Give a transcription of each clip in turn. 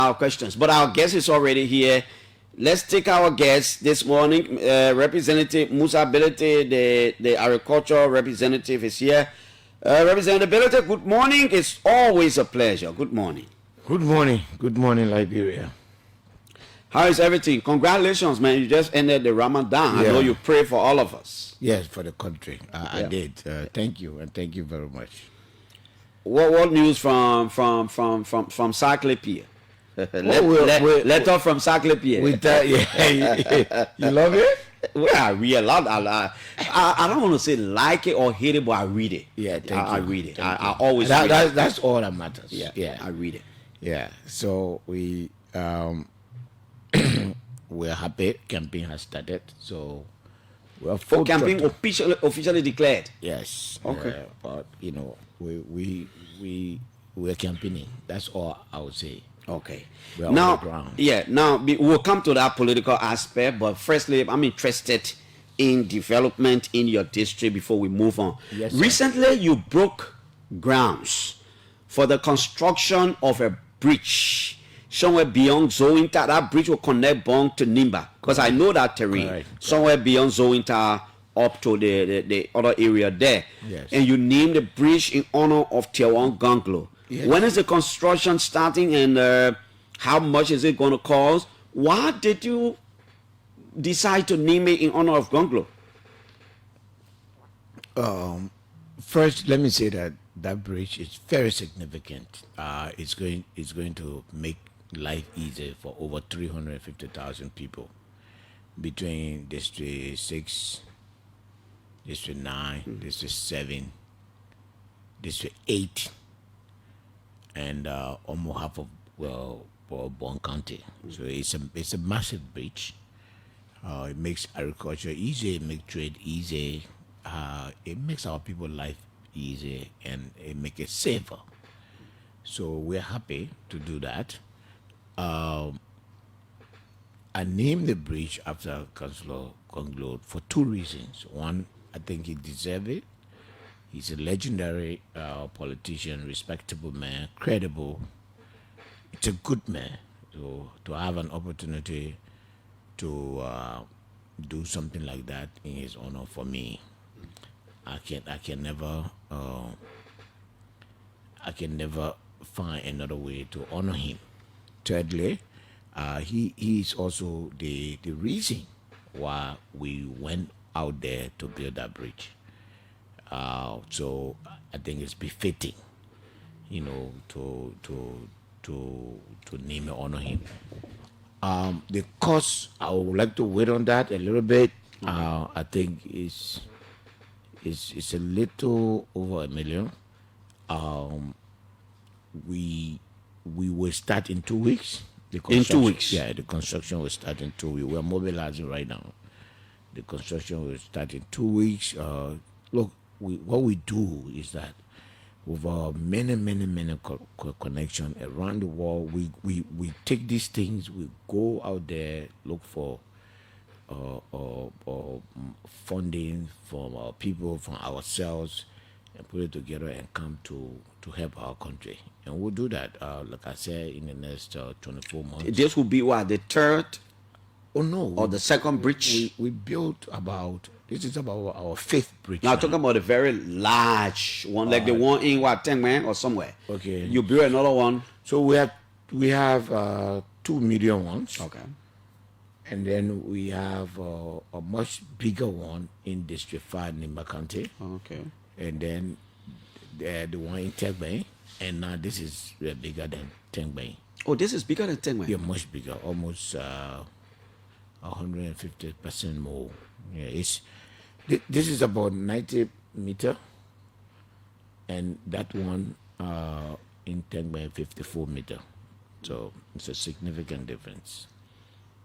our questions. But our guest is already here. Let's take our guest this morning. Representative Musa Bility, the agricultural representative, is here. Representative Bility, good morning. It's always a pleasure. Good morning. Good morning. Good morning, Liberia. How is everything? Congratulations, man. You just ended the Ramadan. I know you pray for all of us. Yes, for the country. I did. Thank you, and thank you very much. What news from Saclépia? Letter from Saclépia. With that, you love it? Well, I read a lot. I don't want to say like it or hate it, but I read it. Yeah, I read it. I always read it. That's all that matters. Yeah, I read it. Yeah. So we we're happy. Campaign has started. So we're full campaign officially declared. Yes. Okay. But we're campaigning. That's all I would say. Okay. Now, we'll come to that political aspect, but firstly, I'm interested in development in your district before we move on. Yes, recently, you broke grounds for the construction of a bridge somewhere beyond Zointa. That bridge will connect Bong to Nimba, because I know that terrain. Correct. Somewhere beyond Zointa up to the other area there. Yes. And you named the bridge in honor of Tiawan Ganglo. Yes. When is the construction starting, and how much is it going to cost? Why did you decide to name it in honor of Ganglo? First, let me say that bridge is very significant. It's going to make life easier for over 350,000 people between District 6, District 9, District 7, District 8, and almost half of Bon County. So it's a massive bridge. It makes agriculture easy. It makes trade easy. It makes our people life easier, and it makes it safer. So we're happy to do that. I named the bridge after Councillor Ganglo for two reasons. One, I think he deserves it. He's a legendary politician, respectable man, credible. It's a good man. So to have an opportunity to do something like that in his honor, for me, I can never find another way to honor him. Thirdly, he is also the reason why we went out there to build that bridge. So I think it's befitting, to name and honor him. The cost, I would like to wait on that a little bit. I think it's a little over $1 million. We will start in 2 weeks. In 2 weeks? Yeah, the construction will start in 2 weeks. We are mobilizing right now. The construction will start in 2 weeks. Look, what we do is that with our many connection around the world, we take these things, we go out there, look for funding from our people, from ourselves, and put it together and come to help our country. And we'll do that, like I said, in the next 24 months. This will be what, the third? Oh no! Or the second bridge? We built this is about our fifth bridge. Now, talking about a very large one, like the one in Tengman or somewhere. Okay. You build another one. So we have 2 medium ones. Okay. And then we have a much bigger one in District 5, Nimba County. Okay. And then the one in Tengman. And now this is bigger than Tengman. Oh, this is bigger than Tengman? Yeah, much bigger. Almost 150% more. Yeah, this is about 90 meter, and that one in Tengman 54 meter. So it's a significant difference.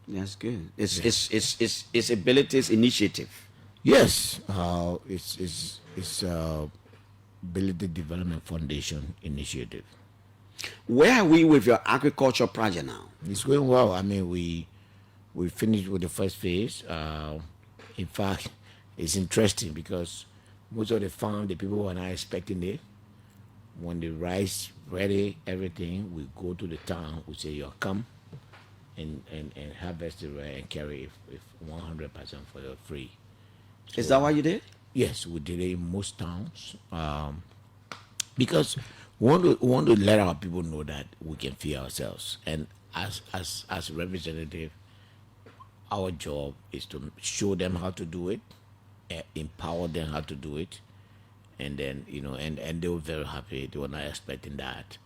That's good. It's Abilities Initiative. Yes, it's Ability Development Foundation initiative. Where are we with your agriculture project now? It's going well. I mean, we finished with the first phase. In fact, it's interesting because most of the farm, the people were not expecting it. When the rice ready, everything, we go to the town. We say, "You come and harvest the rice and carry it if 100% for your free." Is that what you did? Yes, we did it in most towns, because we want to let our people know that we can feed ourselves. And as representative, our job is to show them how to do it, empower them how to do it, and then and they were very happy. They were not expecting that.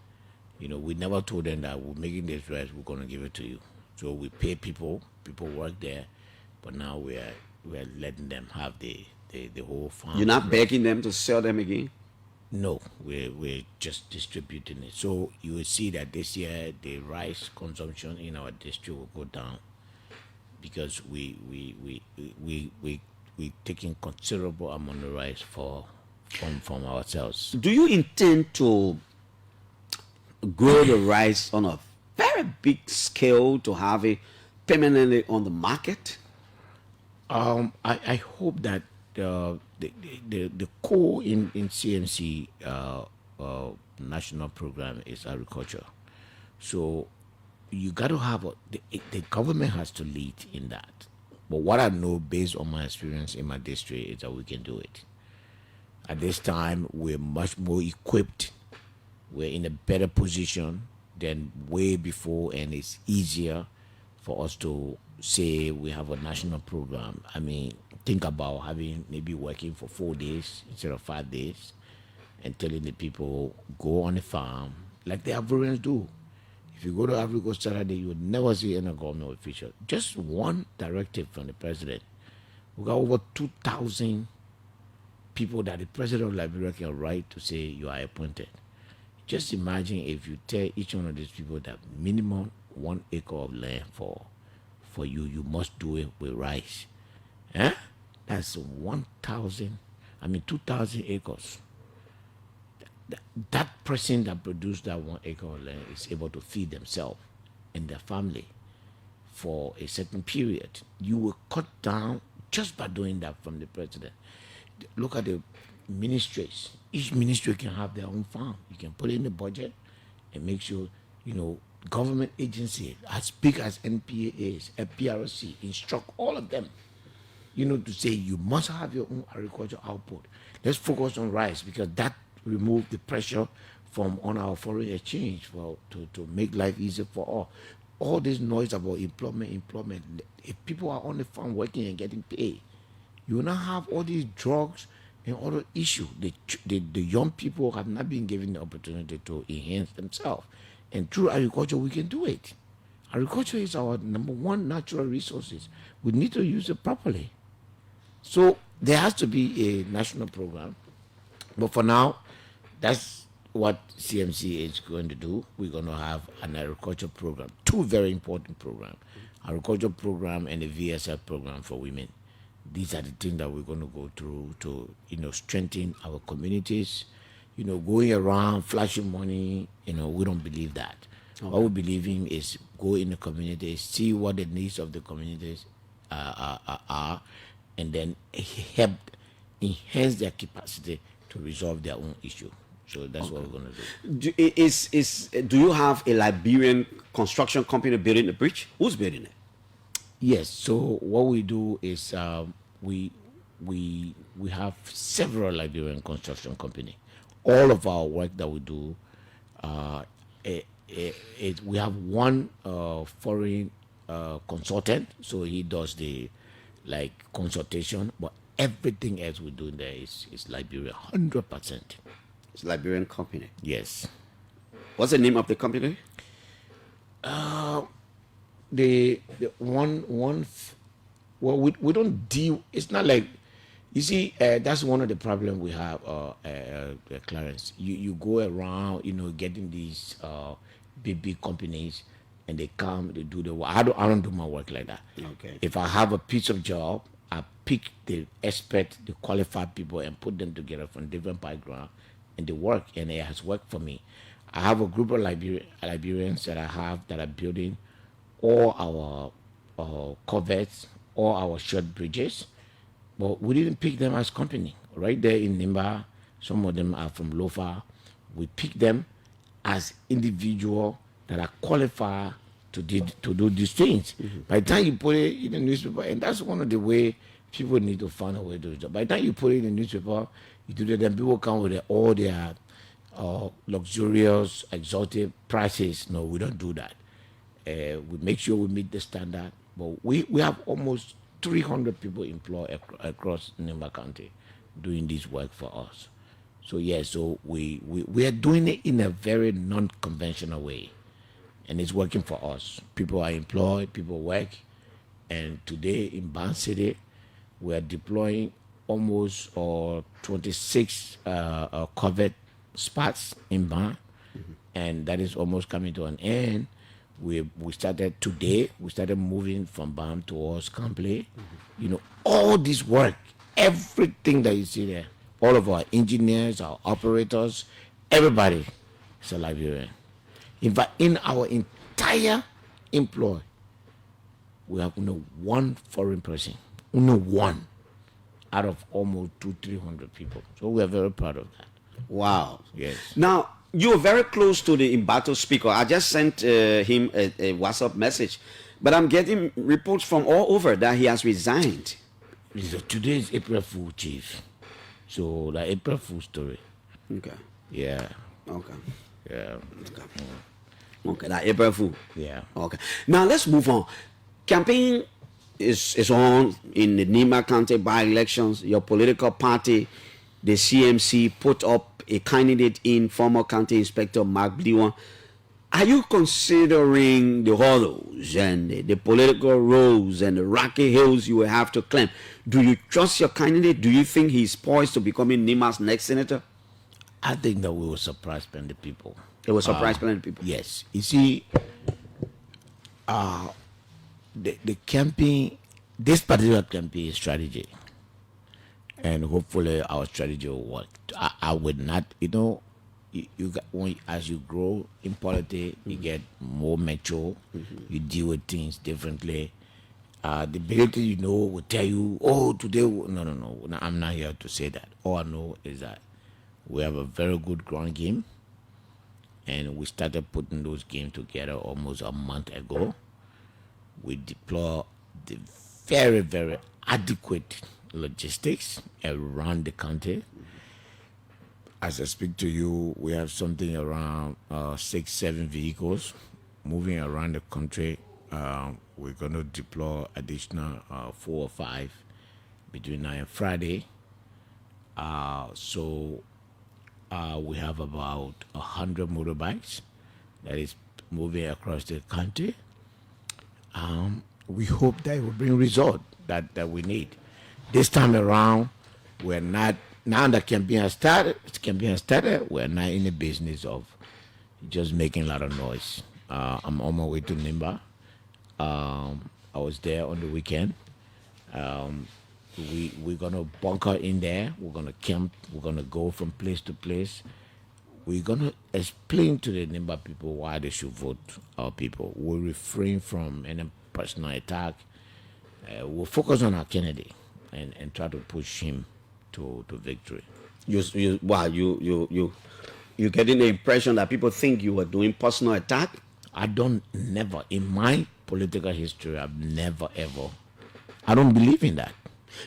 We never told them that we're making this rice, we're gonna give it to you. So we pay people. People work there, but now we're letting them have the whole farm. You're not begging them to sell them again? No, we're just distributing it. So you will see that this year the rice consumption in our district will go down because we taking considerable amount of rice from ourselves. Do you intend to grow the rice on a very big scale to have it permanently on the market? I hope that the core in CMC national program is agriculture. So you got to have the government has to lead in that. But what I know based on my experience in my district is that we can do it. At this time, we're much more equipped. We're in a better position than way before, and it's easier for us to say we have a national program. I mean, think about having maybe working for 4 days instead of 5 days and telling the people go on the farm like the Ivorians do. If you go to Africa Saturday, you would never see any government official. Just one directive from the president. We got over 2,000 people that the president of Liberia can write to say you are appointed. Just imagine if you tell each one of these people that minimum 1 acre of land for you must do it with rice. That's 2,000 acres. That person that produced that 1 acre of land is able to feed themselves and their family for a certain period. You will cut down just by doing that from the president. Look at the ministries. Each ministry can have their own farm. You can put it in the budget and make sure, government agencies as big as NPA is, PRC, instruct all of them, to say you must have your own agriculture output. Let's focus on rice because that removes the pressure on our foreign exchange to make life easier for all. All this noise about employment. If people are on the farm working and getting paid, you will not have all these drugs and other issues. The young people have not been given the opportunity to enhance themselves. And through agriculture, we can do it. Agriculture is our number one natural resources. We need to use it properly. So there has to be a national program. But for now, that's what CMC is going to do. We're going to have an agriculture program, 2 very important programs, agriculture program and a VSF program for women. These are the things that we're going to go through to, strengthen our communities. Going around flashing money, we don't believe that. Okay. What we believe in is go in the community, see what the needs of the communities are, and then help enhance their capacity to resolve their own issue. So that's what we're going to do. Do you have a Liberian construction company building the bridge? Who's building it? Yes. So what we do is we have several Liberian construction company. All of our work that we do, we have one foreign consultant, so he does the consultation, but everything else we do in there is Liberia, 100%. It's a Liberian company. Yes. What's the name of the company? The one. Well, we don't deal. It's not like. You see, that's one of the problems we have, Clarence. You go around, getting these big companies, and they come, they do the work. I don't do my work like that. Okay. If I have a piece of job, I pick the expert, the qualified people, and put them together from different background, and they work, and it has worked for me. I have a group of Liberians that are building all our coverts, all our short bridges. But we didn't pick them as company. Right there in Nimba, some of them are from Lofa, We pick them as individual that are qualified to do these things. By the time you put it in the newspaper, and that's one of the way people need to find a way to do it. By the time you put it in the newspaper, you do that, then people come with all their luxurious, exotic prices. No, we don't do that. We make sure we meet the standard. But we have almost 300 people employed across Nimba County doing this work for us. So so we are doing it in a very non-conventional way, and it's working for us. People are employed, people work, and today in Ban City, we are deploying almost 26 covered spots in Ban, and that is almost coming to an end. We started today. We started moving from Ban towards Campley. All this work, everything that you see there, all of our engineers, our operators, everybody is a Liberian. In fact, in our entire employ, we have only one foreign person, only one out of almost 200-300 people. So we are very proud of that. Wow. Yes. Now, you are very close to the Imbato speaker. I just sent him a WhatsApp message, but I'm getting reports from all over that he has resigned. Today is April Fool, Chief. So the April Fool story. Okay. Yeah. Okay. Yeah. Okay. Okay, that April Fool. Yeah. Okay. Now let's move on. Campaign is on in the Nimba County by-elections. Your political party, the CMC, put up a candidate in former County Inspector Mark Bliwan. Are you considering the hollows and the political roads and the rocky hills you will have to climb? Do you trust your candidate? Do you think he's poised to becoming Nimba's next senator? I think that we will surprise plenty of people. It will surprise plenty people. Yes. You see, the campaign, this particular campaign strategy, and hopefully our strategy will work. I would not, as you grow in politics, you get more mature, you deal with things differently. The ability, will tell you, today, no, I'm not here to say that. All I know is that we have a very good ground game, and we started putting those games together almost a month ago. We deploy the very, very adequate logistics around the country. As I speak to you, we have something around 6-7 vehicles moving around the country. We're going to deploy additional 4 or 5 between now and Friday. So we have about 100 motorbikes that is moving across the country. We hope that it will bring result that we need. This time around, we're not, now the campaign has started, we're not in the business of just making a lot of noise. I'm on my way to Nimba. I was there on the weekend. We're going to bunker in there. We're going to camp. We're going to go from place to place. We're going to explain to the Nimba people why they should vote our people. We'll refrain from any personal attack. We'll focus on our candidate and try to push him to victory. You're getting the impression that people think you were doing personal attack? Never, in my political history, I've never, ever, I don't believe in that.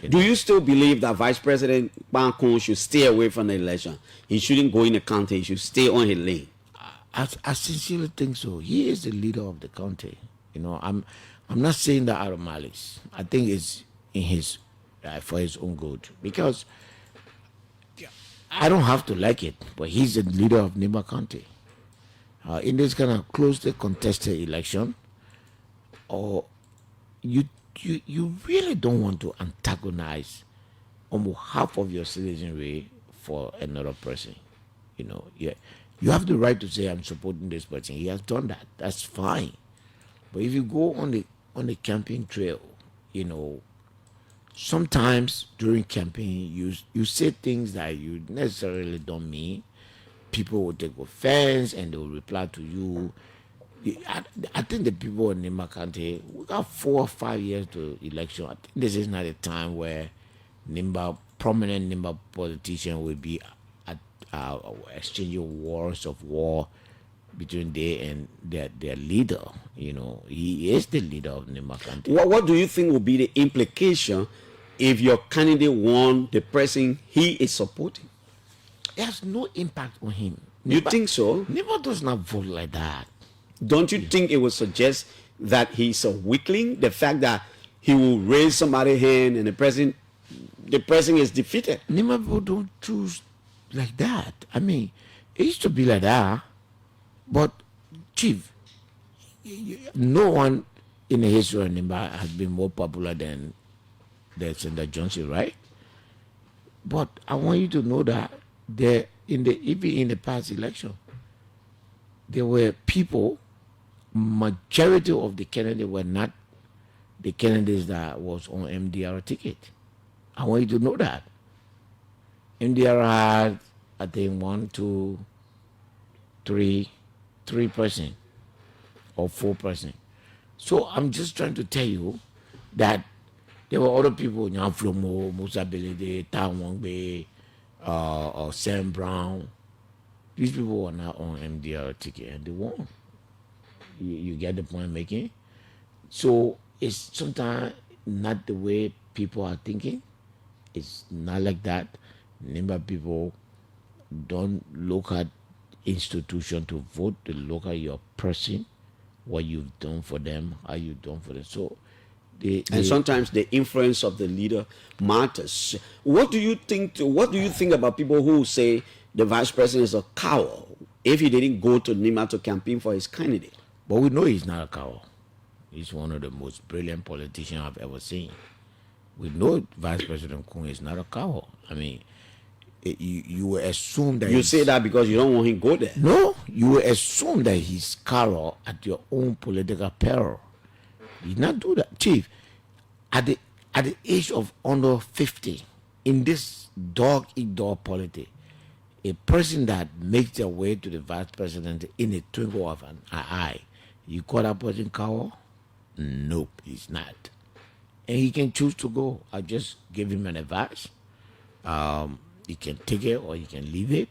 Do you still believe that Vice President Bankun should stay away from the election? He shouldn't go in the county. He should stay on his lane. I sincerely think so. He is the leader of the country. I'm not saying that out of malice. I think it's in his for his own good, because I don't have to like it, but he's the leader of Nimba County. In this kind of closely contested election, or you really don't want to antagonize almost half of your citizenry for another person. You have the right to say, I'm supporting this person. He has done that. That's fine. But if you go on the campaign trail, sometimes during campaign you say things that you necessarily don't mean. People will take offense and they will reply to you. I think the people in Nimba County, we got 4 or 5 years to election. I think this is not a time where prominent Nimba politician will be exchanging words of war between they and their leader. He is the leader of Nimba County. What do you think will be the implication if your candidate won the person he is supporting? It has no impact on him. You think so? Nimba does not vote like that. Don't you think it would suggest that he's a weakling? The fact that he will raise somebody's hand and the person is defeated. Nimba people don't choose like that. I mean, it used to be like that, but Chief, no one in the history of Nimba has been more popular than Senator Johnson, right? But I want you to know that even in the past election, there were people. Majority of the candidates were not the candidates that was on MDR ticket. I want you to know that. MDR had, I think, 1, 2, 3% or 4%. So I'm just trying to tell you that there were other people, Nyaflomo, Musa Bility, Tawangbe, or Sam Brown. These people were not on MDR ticket and they won. You get the point I'm making? So it's sometimes not the way people are thinking. It's not like that. Nimba people don't look at institution to vote. They look at your person, what you've done for them, how you've done for them. So and sometimes the influence of the leader matters. What do you think about people who say the vice president is a coward if he didn't go to Nimba to campaign for his candidate? But we know he's not a coward. He's one of the most brilliant politicians I've ever seen. We know Vice President Kung is not a coward. I mean, you will assume that... You say that because you don't want him to go there. No, you will assume that he's coward at your own political peril. He did not do that. Chief, at the age of under 50, in this dog-eat-dog politics, a person that makes their way to the vice president in a twinkle of an eye, you call that person coward? Nope, he's not. And he can choose to go. I just give him an advice. He can take it or he can leave it.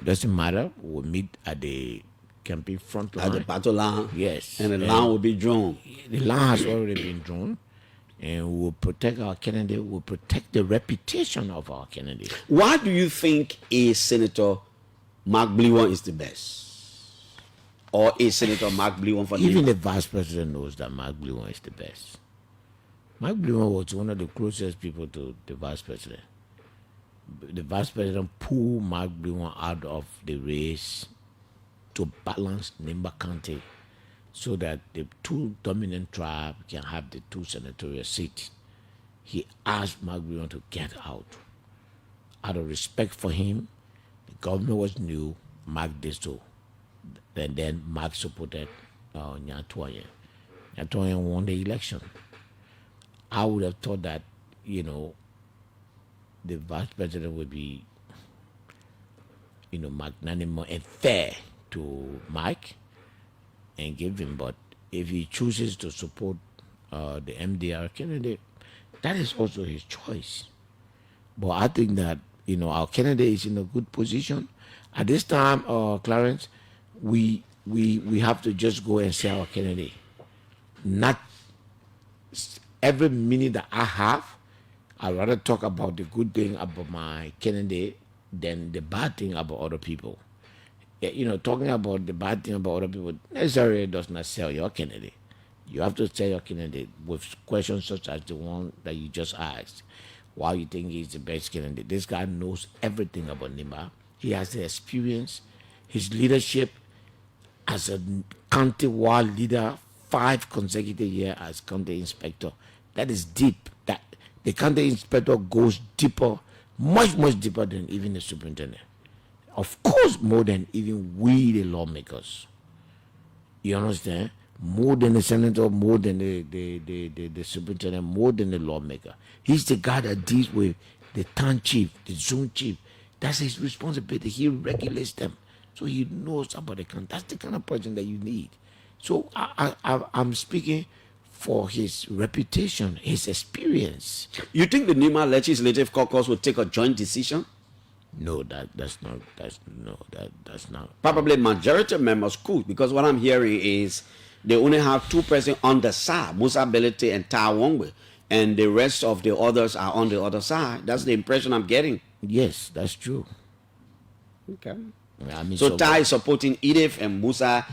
Doesn't matter. We'll meet at the campaign front line. At the battle line? Yes. And the line will be drawn. The line has already been drawn. And we will protect our candidate. We'll protect the reputation of our candidate. Why do you think a Senator Mark Blewan is the best? Or is Senator Mark Blewan for Even Nimba? the vice president knows that Mark Blewan is the best. Mark Blewan was one of the closest people to the vice president. The vice president pulled Mark Blewan out of the race to balance Nimba County so that the two dominant tribes can have the two senatorial seats. He asked Mark Blewan to get out. Out of respect for him, the government was new, Mark did so. And then Mark supported Nyatwayan. Nyatwayan won the election. I would have thought that, the vice president would be, magnanimous and fair to Mike and give him. But if he chooses to support the MDR candidate, that is also his choice. But I think that, our candidate is in a good position. At this time, Clarence, we have to just go and see our candidate. Not every minute that I have, I'd rather talk about the good thing about my candidate than the bad thing about other people. Talking about the bad thing about other people necessarily does not sell your candidate. You have to sell your candidate with questions such as the one that you just asked. Why you think he's the best candidate? This guy knows everything about Nimba. He has the experience, his leadership as a county-wide leader, 5 consecutive years as county inspector. That is deep. That the county inspector goes deeper, much, much deeper than even the superintendent. Of course, more than even we, the lawmakers. You understand? More than the senator, more than the superintendent, more than the lawmaker. He's the guy that deals with the town chief, the zone chief. That's his responsibility. He regulates them. So he knows about the county. That's the kind of person that you need. So I'm speaking for his reputation, his experience. You think the Nimba Legislative Caucus will take a joint decision? No, that's not. Probably majority members could, because what I'm hearing is they only have two persons on the side, Musa Bility and Tai Wongwe, and the rest of the others are on the other side. That's the impression I'm getting. Yes, that's true. Okay. I mean, So Tai is supporting Edith, and Musa,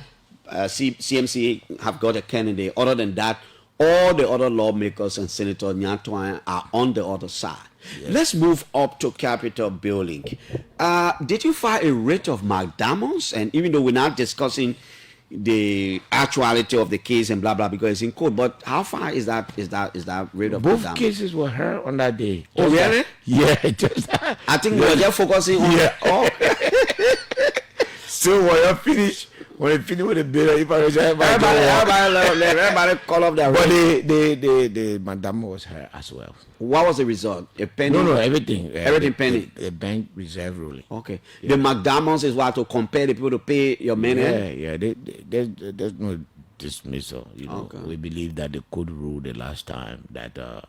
CMC have got a candidate. Other than that, all the other lawmakers and Senator Nyatwan are on the other side. Yes. Let's move up to Capitol building. Did you file a writ of McDermott's? And even though we're not discussing the actuality of the case and blah blah because it's in court, but how far is that writ of both McDermott's? cases were heard on that day. Oh really? Yeah, just I think we're just focusing on So when you finish with the bill, everybody call up their but the Madam was her as well. What was the result? A penny? No, everything. Everything penny. The bank reserve ruling. Okay. Yeah. The McDermott's is what to compare the people to pay your money? Yeah. There's no dismissal. You know, okay. We believe that the court ruled the last time that the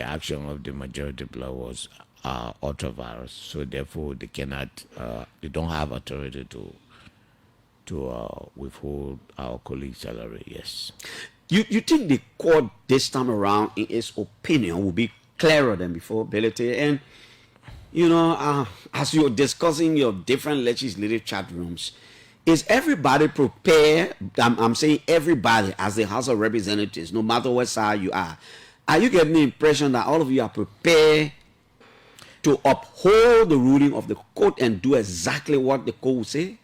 action of the majority player was ultra-virus. So therefore, they cannot. They don't have authority to withhold our colleague's salary. Yes. You think the court this time around, in its opinion, will be clearer than before, Bility? And you know, as you're discussing your different legislative chat rooms, is everybody prepared? I'm saying everybody, as the House of Representatives, no matter what side you are you getting the impression that all of you are prepared to uphold the ruling of the court and do exactly what the court will say?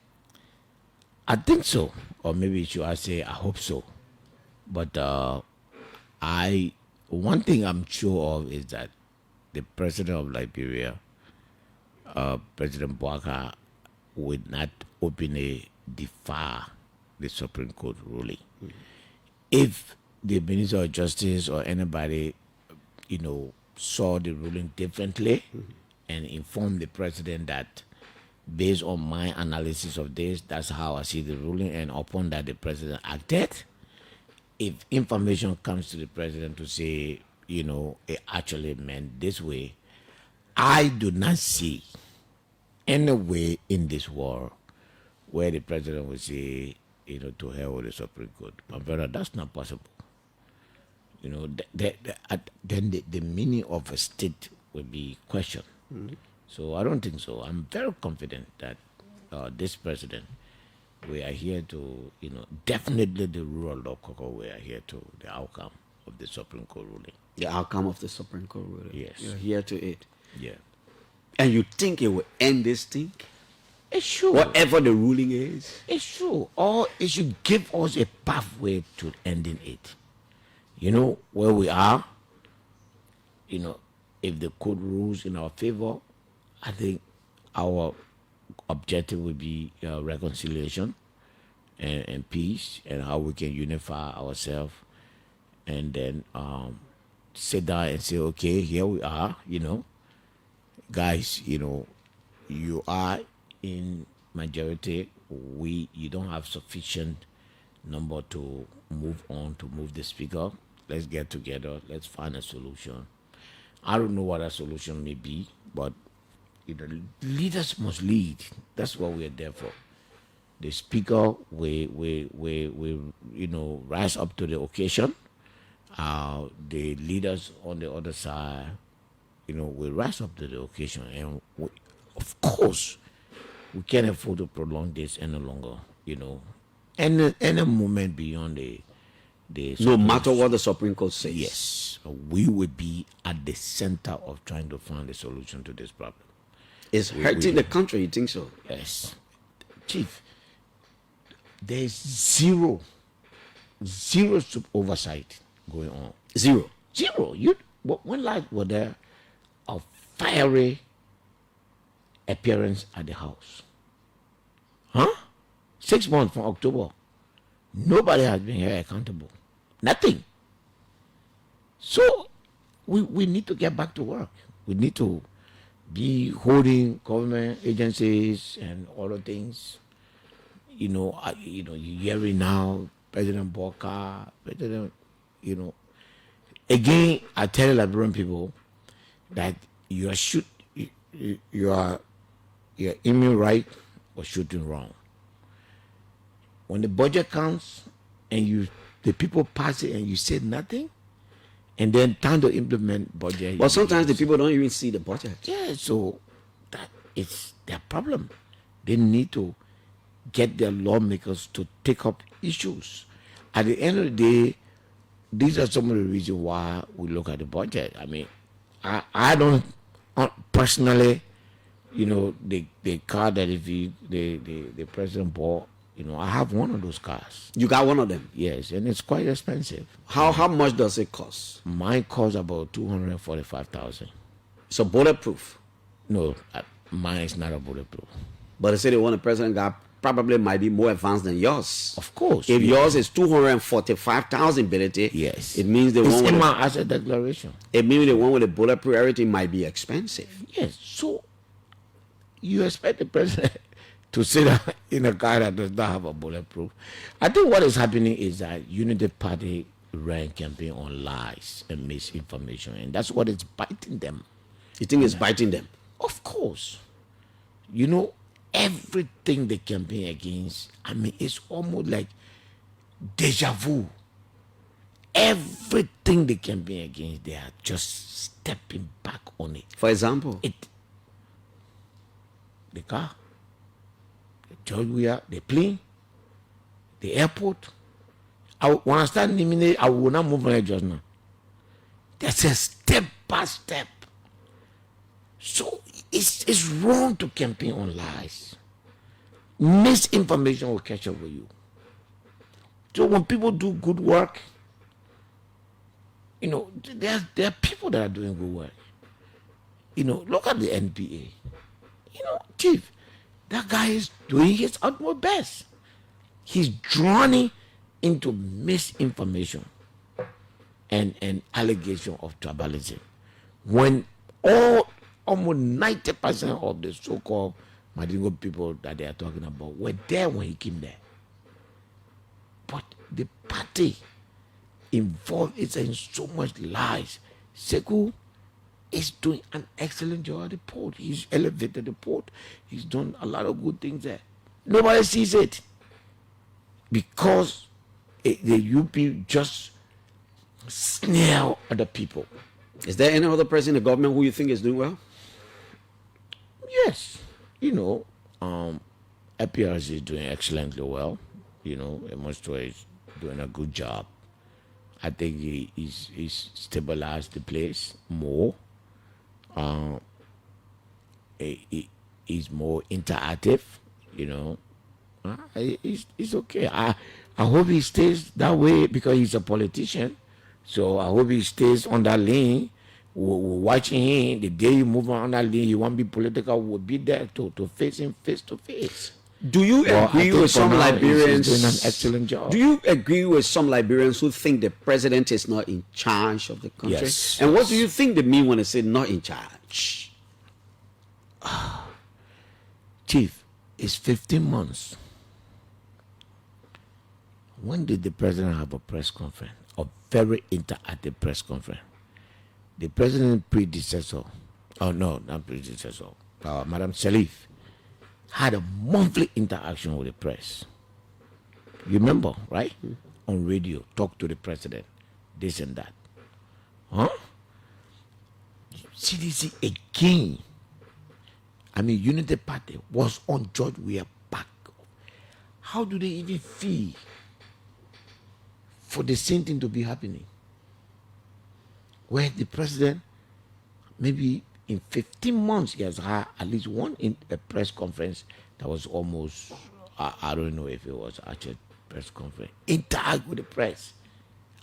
I think so, or maybe should I say I hope so. But one thing I'm sure of is that the president of Liberia, President Bouaka, would not openly defy the Supreme Court ruling. Mm-hmm. If the Minister of Justice or anybody, saw the ruling differently, mm-hmm. and informed the president that based on my analysis of this, that's how I see the ruling, and upon that the president acted. If information comes to the president to say, it actually meant this way, I do not see any way in this world where the president would say, to hell with the Supreme Court. My brother, that's not possible. Then the meaning of a state would be questioned. Mm-hmm. So I don't think so. I'm very confident that this president, we are here to, definitely the rule of Coco, we are here to the outcome of the Supreme Court ruling. The outcome of the Supreme Court ruling. Yes. You're here to it. Yeah. And you think it will end this thing? It should. Whatever the ruling is? It should. Or it should give us a pathway to ending it. Where we are, if the court rules in our favor, I think our objective would be reconciliation and peace, and how we can unify ourselves, and then sit down and say, okay, here we are, guys, you are in majority. You don't have sufficient number to move the speaker. Let's get together. Let's find a solution. I don't know what that solution may be, but leaders must lead. That's what we're there for. The speaker, we rise up to the occasion. The leaders on the other side, we rise up to the occasion, and of course, we can't afford to prolong this any longer. Any moment beyond the no matter what the Supreme Court says. Yes, we would be at the center of trying to find a solution to this problem. It's hurting the country, you think so? Yes. Chief, there's zero oversight going on. Zero. When lights were there, a fiery appearance at the house. 6 months from October. Nobody has been held accountable. Nothing. So we need to get back to work. We need to be holding government agencies and other things. You hearing now President Bouaka, Again, I tell Liberian people that you are you're aiming right or shooting wrong. When the budget comes and the people pass it and you say nothing, and then time to implement budget. Well, sometimes the people don't even see the budget. Yeah, so that is their problem. They need to get their lawmakers to take up issues. At the end of the day, these are some of the reasons why we look at the budget. I mean, I don't personally, the car that the president bought, I have one of those cars. You got one of them? Yes, and it's quite expensive. How much does it cost? Mine costs about $245,000. So bulletproof? No, mine is not a bulletproof. But they say the one the president got probably might be more advanced than yours. Of course. If yours is 245,000 Bility, yes, it means the it's one with in my asset declaration. It means the one with the bulletproof everything might be expensive. Yes. So you expect the president to sit in a car that does not have a bulletproof? I think what is happening is that Unity Party ran campaign on lies and misinformation, and that's what is biting them. You think it's biting them? Of course. Everything they campaign against, it's almost like deja vu. Everything they campaign against, they are just stepping back on it. For example? The car, the Georgia, the plane, the airport. When I start naming it, I will not move on it just now. That's a step by step. So it's wrong to campaign on lies. Misinformation will catch up with you. So when people do good work, there are people that are doing good work. Look at the NPA. Chief, that guy is doing his utmost best. He's drowning into misinformation and allegation of tribalism. When almost 90% of the so-called Madingo people that they are talking about were there when he came there. But the party involved is in so much lies. Sekou is doing an excellent job at the port. He's elevated the port. He's done a lot of good things there. Nobody sees it because the UP just snare other people. Is there any other person in the government who you think is doing well? Yes. APRC is doing excellently well. Emonstro is doing a good job. I think he's stabilized the place more. He's more interactive, It's okay. I hope he stays that way because he's a politician. So I hope he stays on that lane. We're watching him. The day you move on that lane, you want to be political, we'll be there to face him face to face. Do you agree with some Liberians? He's doing an excellent job. Do you agree with some Liberians who think the president is not in charge of the country? Yes. And what do you think they mean when they say not in charge? Chief, it's 15 months. When did the president have a press conference? A very interactive press conference. The president's predecessor, Madam Salif, had a monthly interaction with the press. You remember, right? On radio, talk to the president, this and that. CDC again. Unity Party was on George Weah back. How do they even feel for the same thing to be happening? Where the president, maybe in 15 months, he has had at least one a press conference that was almost, I don't know if it was actually a press conference, interact with the press,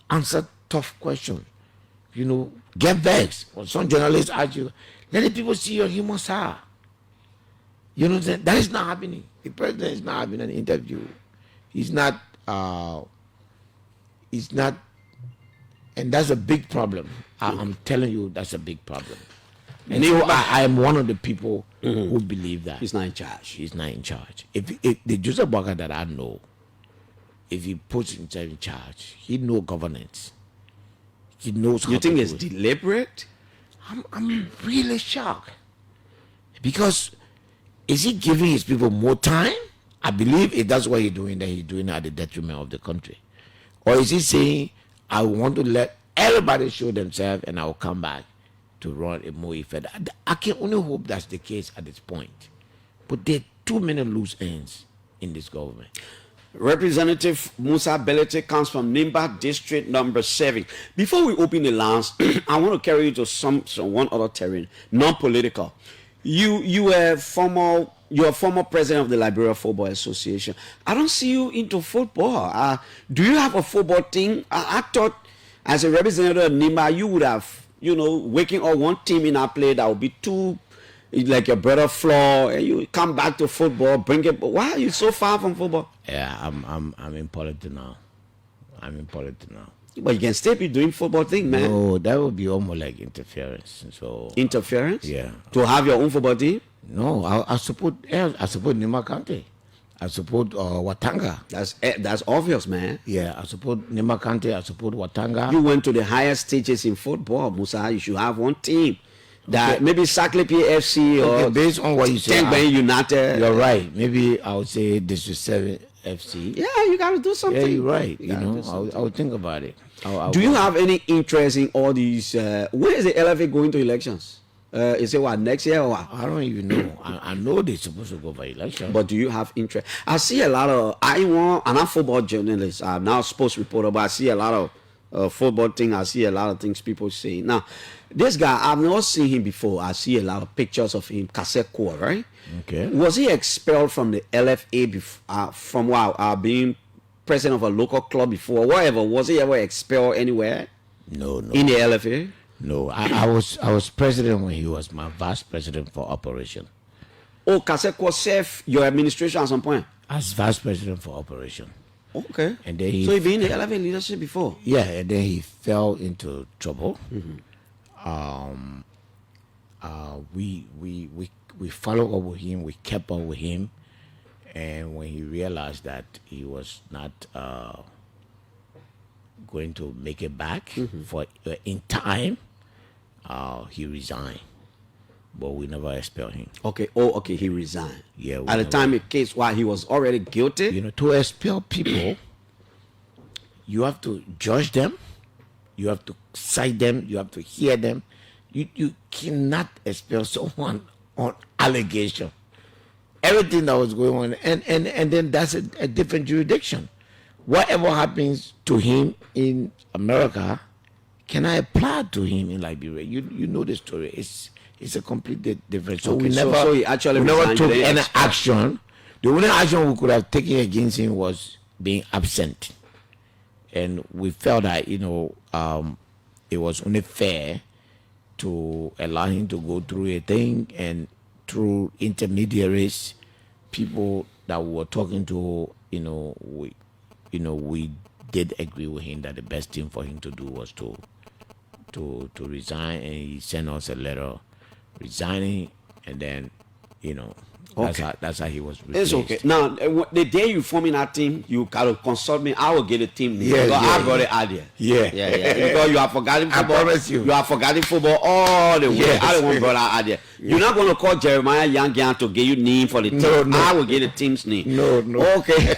answer tough questions, get vexed. When some journalists ask you, let the people see your human side. You know what I'm saying? That is not happening. The president is not having an interview. He's not, and that's a big problem. I'm telling you, that's a big problem. And so I am one of the people who believe that. He's not in charge. He's not in charge. If the Joseph Barker that I know, if he puts himself in charge, he knows governance. He knows how You think to it's do it. deliberate? I'm really shocked. Because is he giving his people more time? I believe if that's what he's doing, then he's doing it at the detriment of the country. Or is he saying, I want to let everybody show themselves and I'll come back to run a more effective? I can only hope that's the case at this point. But there are too many loose ends in this government. Representative Musa Bility comes from Nimba District number 7. Before we open the lines, I want to carry you to some one other terrain, non-political. You're a former president of the Liberia Football Association. I don't see you into football. Do you have a football team? I thought as a representative of Nimba, you would have, waking up one team in our play that would be two, like your brother Flaw, and you come back to football, bring it. Why are you so far from football? Yeah, I'm in politics now. But you can still be doing football thing, man. No, that would be almost like interference. So interference? Yeah. To have your own football team? No, I support Nimba County. I support Watanga. That's obvious, man. Yeah, I support Nimba County. I support Watanga. You went to the highest stages in football, Musa. You should have one team. That maybe Saklepi FC or based on what you say, Tengben United. You're right. Maybe I would say District 7 FC. Yeah, you got to do something. Yeah, you're right. I would think about it. Do you have any interest in all these? When is the LFA going to elections? Is it what, next year or what? I don't even know. I know they're supposed to go for elections. But do you have interest? I see a lot of, I'm a football journalist. I'm now a sports reporter, but I see a lot of football things. I see a lot of things people say. Now, this guy, I've not seen him before. I see a lot of pictures of him, Kasekwa, right? Okay. Was he expelled from the LFA from being president of a local club before? Whatever. Was he ever expelled anywhere? No. In the LFA? No. I was president when he was my vice president for operation. Oh, Kasekwa served your administration at some point? As vice president for operation. Okay. And then so he been in the LFA leadership before? Yeah, and then he fell into trouble. Mm-hmm. We followed up with him. We kept up with him, and when he realized that he was not going to make it back in time, he resigned. But we never expelled him. Okay. Oh, okay. He resigned. Yeah. At the time, in case why he was already guilty. To expel people, you have to judge them. You have to cite them. You have to hear them. You cannot expel someone on allegation. Everything that was going on, and then that's a different jurisdiction. Whatever happens to him in America, can I apply to him in Liberia? You know the story. It's a completely different. So we never took any action. The only action we could have taken against him was being absent, and we felt that it was only fair to allow him to go through a thing, and through intermediaries, people that we were talking to, we did agree with him that the best thing for him to do was to resign, and he sent us a letter resigning, and then that's how he was replaced. It's okay. Now, the day you form in that team, you gotta consult me. I will get a team name. Yeah, I got the idea. Yeah. Because you are forgetting football. I promise you. You are forgetting football all the way. Yes. I don't want to bring that idea. You're not going to call Jeremiah Young to get you name for the team. No. I will get the team's name. No. Okay.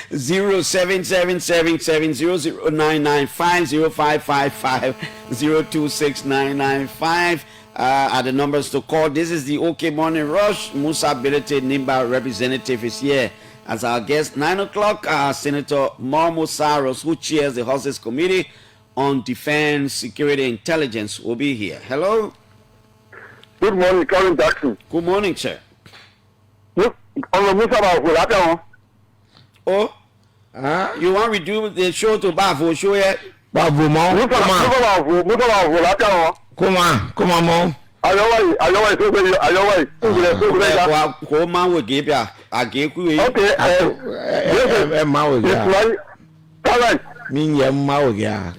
077770099505550269995 are the numbers to call. This is the OK Morning Rush. Musa Bility, Nimba representative, is here as our guest. 9 o'clock, Senator Musa, who chairs the Houses Committee on Defense, Security, and Intelligence, will be here. Hello. Good morning, Colin Jackson. Good morning, sir. Look, on the Musa, oh, you want to do the show to Bafo show yet? Babu Mo, come on, Mo. Ko man we give ya, I give you. Okay, Min yam ma ya.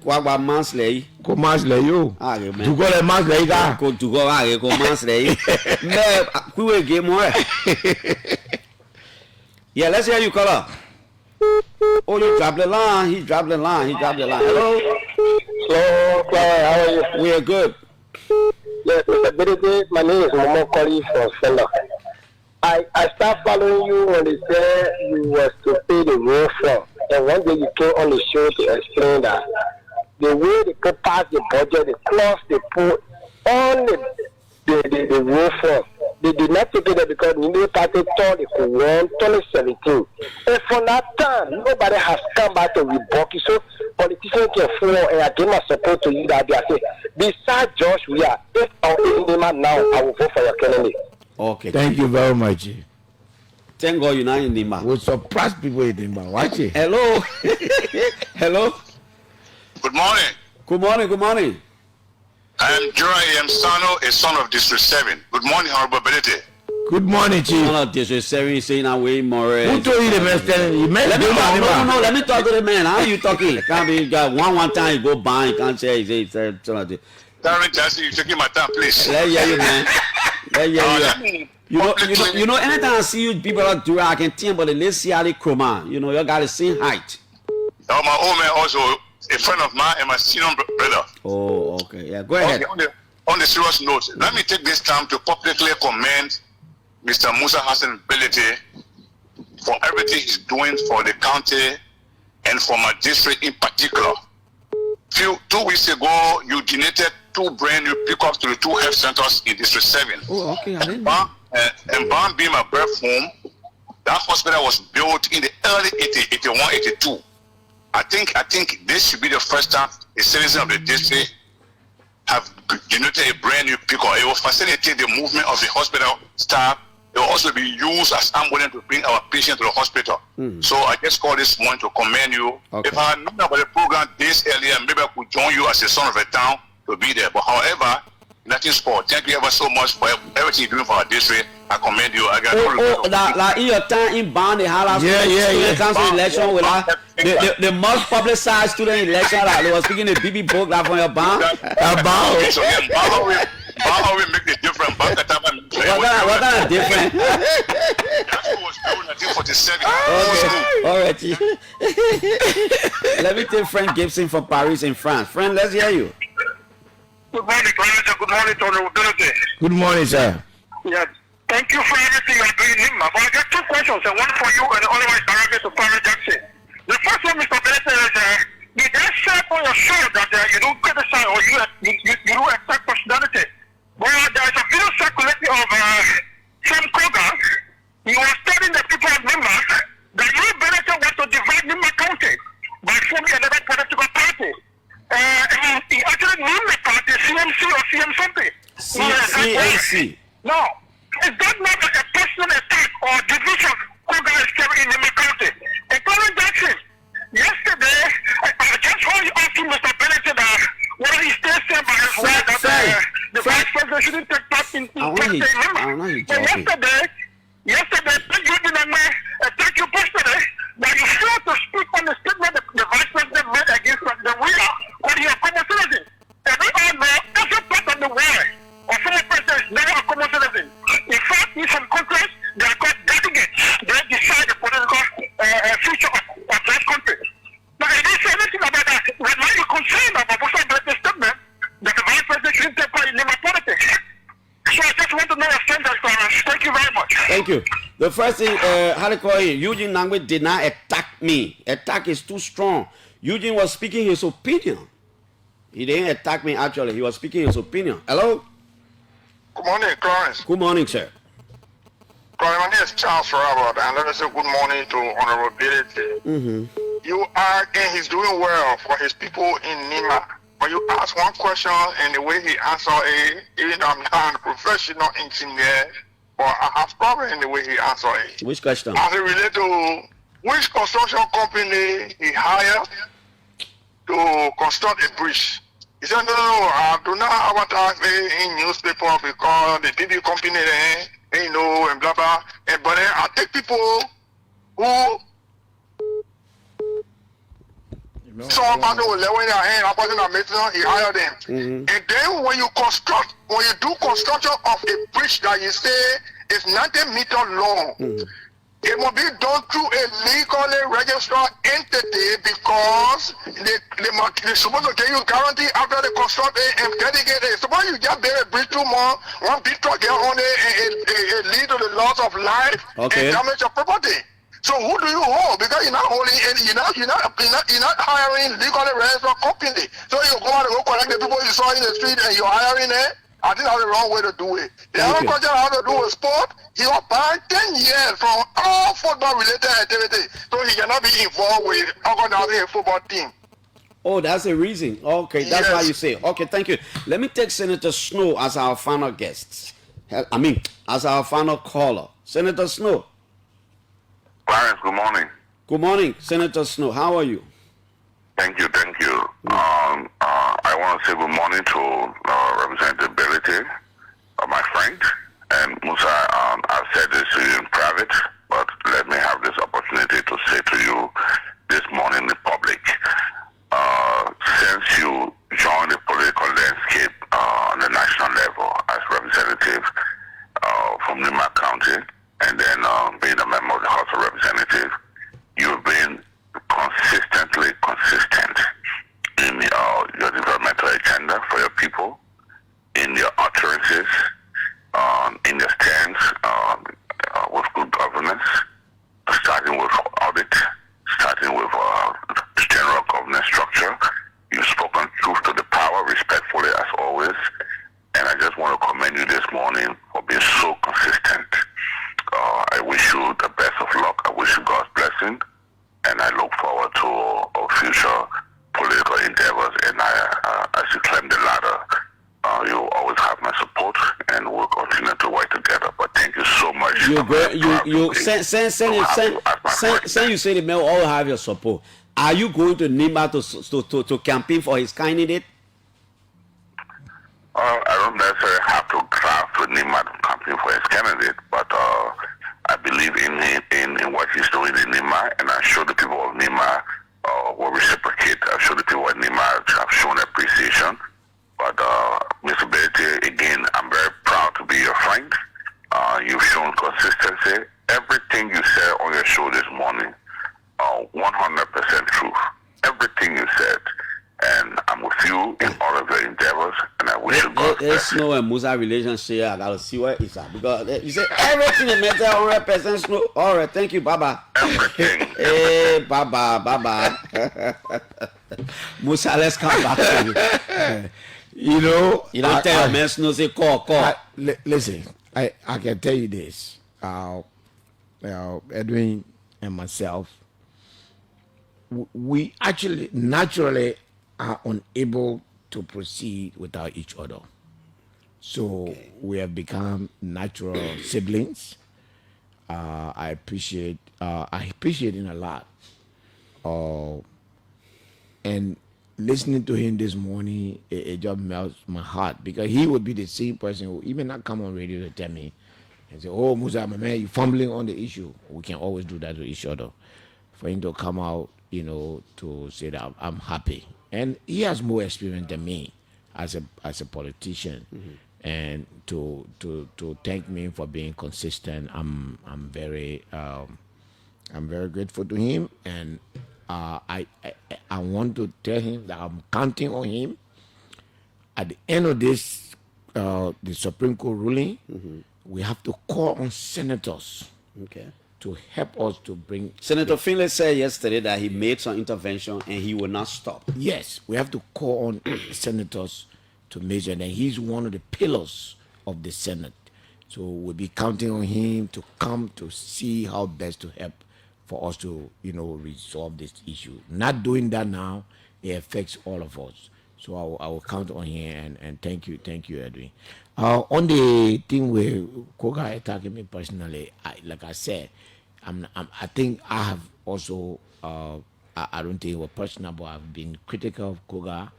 Kwa mansley. Ko mansley yo. Tu go le mansley ga. Ko tu go ga ko mansley. Me ku we give more. Yeah, let's hear you call up. Oh, you drop the line. He dropped the line. Hello. Hello, Clara, how are you? We are good. Yes, Mr. Bility, my name is Momo Kori from Fella. I start following you when they said you was to pay the road from. And one day you came on the show to explain that the way they could pass the budget, the clause they put on the road from, they did not take it because Nimba party thought it could run 2017. And from that time, nobody has come back to rebuke it. So politicians can follow, and I give my support to you that they are saying, besides Josh, we are, if our Nimba now, I will vote for your candidate. Okay. Thank you very much. Thank God you're not in Nimba. We'll surprise people in Nimba. Watch it. Hello. Hello. Good morning. Good morning. Good morning. I am Joy Sano, a son of District 7. Good morning, Honorable Bility. Good morning, Chief. Son of District 7 saying away more. Who told you the best? You met let me talk. No. Let me talk to the man. How are you talking? Can't be you got one time you go by. You can't say son of the. Darren Jassy, you're taking my time, please. Let hear you, man. Let hear you. You know, anytime I see you people are doing, I can tell about the Legislative Impasse. You know, you got the same height. Oh, my old man also a friend of mine and my senior brother. Oh, okay. Yeah, go ahead. Okay, on the serious note, let me take this time to publicly commend Mr. Musa Bility for everything he's doing for the county and for my district in particular. 2 weeks ago, you donated 2 brand new pickups to the 2 health centers in District 7. Oh, okay. I didn't know. And Barn being my birth home, that hospital was built in the early 81, 82. I think this should be the first time a citizen of the district have donated a brand new pickup. It will facilitate the movement of the hospital staff. It will also be used as ambulance to bring our patients to the hospital. So I just call this one to commend you. Okay. If I had known about the program days earlier, maybe I could join you as a son of a town to be there. But however, nothing sport. Thank you ever so much for everything you're doing for our district. I commend you. I got like in your time in Bond, they had student council election with the most publicized student election that they was speaking the BB book like from your Bond. So how we make the difference? What kind of difference? That's what was built in 1947. All right. Let me take Frank Gibson from Paris in France. Frank, let's hear you. Good morning, Clarence. Good morning, Honorable Bility. Good morning, sir. Yes. Thank you for everything you're doing, Nimba. But I got 2 questions, and one for you and the other one is directed to Clarence Jackson. The first one, Mr. Bility, is you just said on your show that you don't criticize or you don't accept personality. Well, there is a video circulating of Sam Kroger. He was telling the people of Nimba that you Bility want to divide Nimba County by forming another political party. And he actually named the party CMC or CM something. CMC. No. Is that not a personal attack or division Kroger is carrying in Nimba County? And Clarence Jackson, yesterday, I just heard you asking Mr. Bility that whether he still saying by his word that the vice president shouldn't take part in campaign Nimba. But yesterday, you didn't attack you personally that you failed to speak on the statement the vice president made against President Wheeler when he are common citizen. And we all know every part of the world or former president is never a common citizen. In fact, in some countries, they are called delegates. They decide the political future of that country. Now, I didn't say anything about that. When are you concerned about Musa Bility's statement that the vice president shouldn't take part in Nimba politics? So I just want to know your standards, Clarence. Thank you very much. Thank you. The first thing, how to call it, Eugene Nangwe did not attack me. Attack is too strong. Eugene was speaking his opinion. He didn't attack me, actually. He was speaking his opinion. Hello? Good morning, Clarence. Good morning, sir. Clarence, my name is Charles Robert, and let me say good morning to Honorable Bility. You are, and he's doing well for his people in Nimba. But you ask one question, and the way he answered it, even though I'm not a professional engineer, but I have problem in the way he answered it. Which question? As it relates to which construction company he hired to construct a bridge. He said, no, I do not advertise in newspaper because the TV company they know and blah blah. But then I take people who some person will lay in their hand, a person that makes he hire them. And then when you do construction of a bridge that you say is 90 meters long, it must be done through a legally registered entity because because they're supposed to give you guarantee after they construct it and dedicate it. Suppose you just build a bridge too more, one big truck get on it lead to the loss of life and damage your property. So who do you hold? Because you're not holding any, you're not hiring legally registered company. So you go out and go collect the people you saw in the street and you're hiring it. I think that's the wrong way to do it. The other question I have to do with sport, he was banned 10 years from all football-related activities. So he cannot be involved with organizing a football team. Oh, that's the reason. Okay, that's why you say. Okay, thank you. Let me take Senator Snow as our final guest. As our final caller. Senator Snow. Clarence, good morning. Good morning, Senator Snow. How are you? Thank you. I want to say good morning to Representative Bility, my friend. And Musa, I've said this to you in private, but let me have this opportunity to say to you this morning in public. Since you joined the political landscape on the national level as representative from Nimba County, and then being a member of the House of Representatives, you've been consistently consistent in your developmental agenda for your people, in your utterances, in your stance with good governance, starting with audit, starting with general governance structure. You've spoken truth to the power respectfully as always, and I just want to commend you this morning for being so consistent. I wish you the best of luck. I wish you God's blessing, and I look forward to our future political endeavors. And as you climb the ladder, you always have my support, and we'll continue to work together. But thank you so much. You say the mayor all have your support. Are you going to Nimba to campaign for his candidate? I don't necessarily have to draft to Nimba to campaign for his candidate, but I believe in what he's doing in Nimba, and I'm sure the people of Nimba will reciprocate. I'm sure the people of Nimba have shown appreciation. But Mr. Bility, again, I'm very proud to be your friend. You've shown consistency. Everything you said on your show this morning, 100% truth. Everything you said. And I'm with you in all of your endeavors, and I wish you God bless. Snow and Musa relationship, I gotta see what it's at. Because you say everything is matter 100% Snow. All right, thank you, Baba. Everything. Hey, Baba. Musa, let's come back to you. You know, you don't tell your man Snow, say call. Listen, I can tell you this. Edwin and myself, we actually naturally are unable to proceed without each other. So we have become natural siblings. I appreciate him a lot. And listening to him this morning, it just melts my heart, because he would be the same person who even not come on radio to tell me and say, "Oh, Musa, my man, you fumbling on the issue." We can always do that to each other. For him to come out, to say that I'm happy, and he has more experience than me as a politician, and to thank me for being consistent. I'm very grateful to him, and I want to tell him that I'm counting on him. At the end of this, the Supreme Court ruling, we have to call on senators. To help us to bring. Senator Finlay said yesterday that he made some intervention and he will not stop. Yes, we have to call on senators to measure, and he's one of the pillars of the Senate. So we'll be counting on him to come to see how best to help for us to, resolve this issue. Not doing that now, it affects all of us. So I will count on him, and thank you, Edwin. On the thing where Koga attacking me personally, like I said, I think I have also, I don't think it was personal, but I've been critical of Koga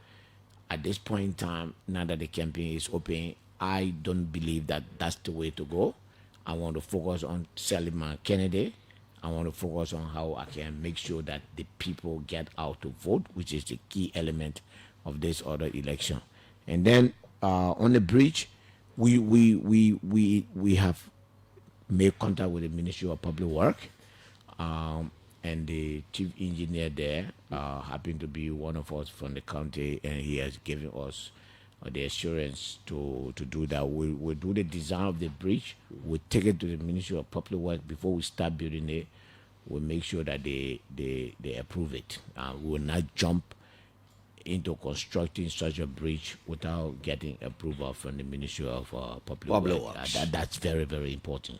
at this point in time. Now that the campaign is open, I don't believe that that's the way to go. I want to focus on selling my candidate. I want to focus on how I can make sure that the people get out to vote, which is the key element of this other election. And then on the bridge, we have made contact with the Ministry of Public Work. and the chief engineer there happened to be one of us from the county, and he has given us the assurance to do that. We'll do the design of the bridge. We'll take it to the Ministry of Public Works before we start building it. We'll make sure that they approve it. We will not jump into constructing such a bridge without getting approval from the Ministry of Public Works. That's very, very important.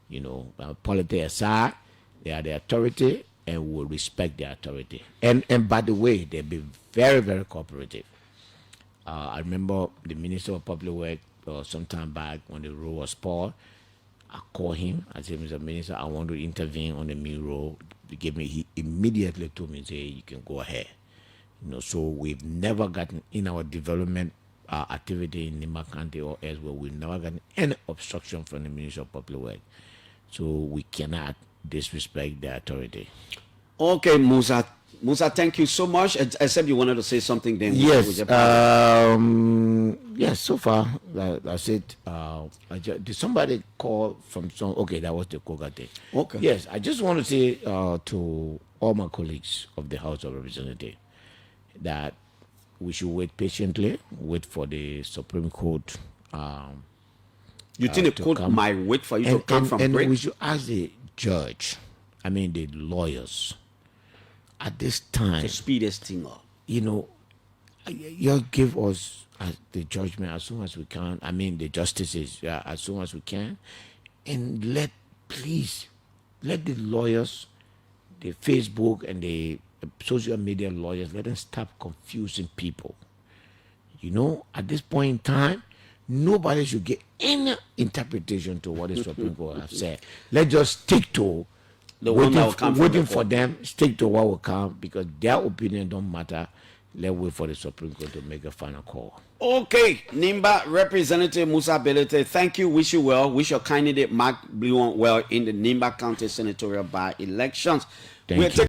You know, politics aside, they are the authority, and we will respect their authority. And by the way, they've been very, very cooperative. I remember the Minister of Public Works some time back when the road was poor. I called him. I said, Mr. Minister, I want to intervene on the main road. He immediately told me, say, you can go ahead. You know, so we've never gotten in our development activity in Nimba County or elsewhere, we've never gotten any obstruction from the Ministry of Public Works. So we cannot disrespect the authority. Okay, Musa. Musa, thank you so much. Except you wanted to say something then. Yes. Yes, so far, that's it. Did somebody call from some? Okay, that was the Kogate. Okay. Yes, I just want to say to all my colleagues of the House of Representatives that we should wait patiently, wait for the Supreme Court. You think the court might wait for you to come from break? And we should ask the judge, the lawyers, at this time, to speed this thing up. You know, you give us the judgment as soon as we can. The justices as soon as we can, and please let the lawyers, the Facebook and the social media lawyers, let them stop confusing people. You know, at this point in time, nobody should get any interpretation to what the Supreme Court have said. Let's just stick to the one that will come waiting for them, stick to what will come, because their opinion don't matter. Let's wait for the Supreme Court to make a final call. Okay, Nimba, Representative Musa Bility, thank you. Wish you well. Wish your candidate Mark Bluon well in the Nimba County senatorial by elections. Thank you.